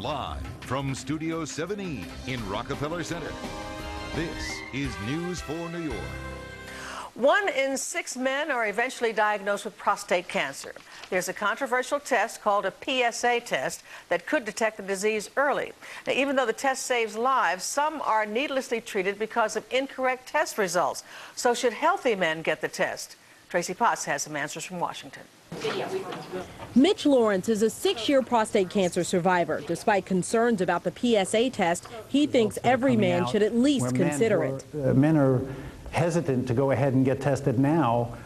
Live from Studio 7E in Rockefeller Center, this is News 4 New York. 1 in 6 men are eventually diagnosed with prostate cancer. There's a controversial test called a PSA test that could detect the disease early. Now, even though the test saves lives, some are needlessly treated because of incorrect test results. So should healthy men get the test? Tracy Potts has some answers from Washington. Mitch Lawrence is a 6-year prostate cancer survivor. Despite concerns about the PSA test, he thinks every man should at least consider it. Men are hesitant to go ahead and get tested now.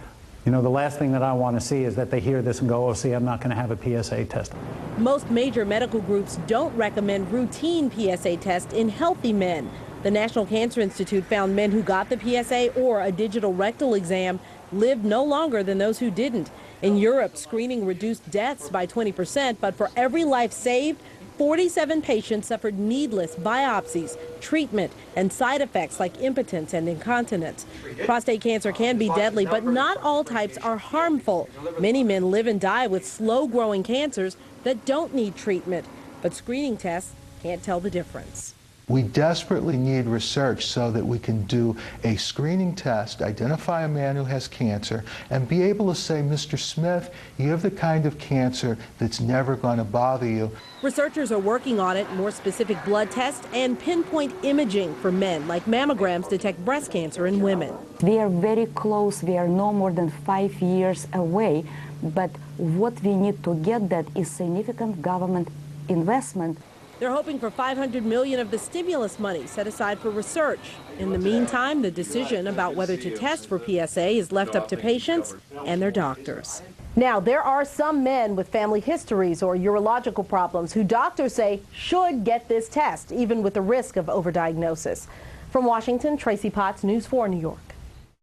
You know, the last thing that I want to see is that they hear this and go, oh, see, I'm not going to have a PSA test. Most major medical groups don't recommend routine PSA tests in healthy men. The National Cancer Institute found men who got the PSA or a digital rectal exam lived no longer than those who didn't. In Europe, screening reduced deaths by 20%, but for every life saved, 47 patients suffered needless biopsies, treatment, and side effects like impotence and incontinence. Prostate cancer can be deadly, but not all types are harmful. Many men live and die with slow-growing cancers that don't need treatment, but screening tests can't tell the difference. We desperately need research so that we can do a screening test, identify a man who has cancer, and be able to say, Mr. Smith, you have the kind of cancer that's never going to bother you. Researchers are working on it. More specific blood tests and pinpoint imaging for men, like mammograms detect breast cancer in women. We are very close. We are no more than 5 years away. But what we need to get that is significant government investment. They're hoping for $500 million of the stimulus money set aside for research. In the meantime, the decision about whether to test for PSA is left up to patients and their doctors. Now, there are some men with family histories or urological problems who doctors say should get this test, even with the risk of overdiagnosis. From Washington, Tracy Potts, News 4 New York.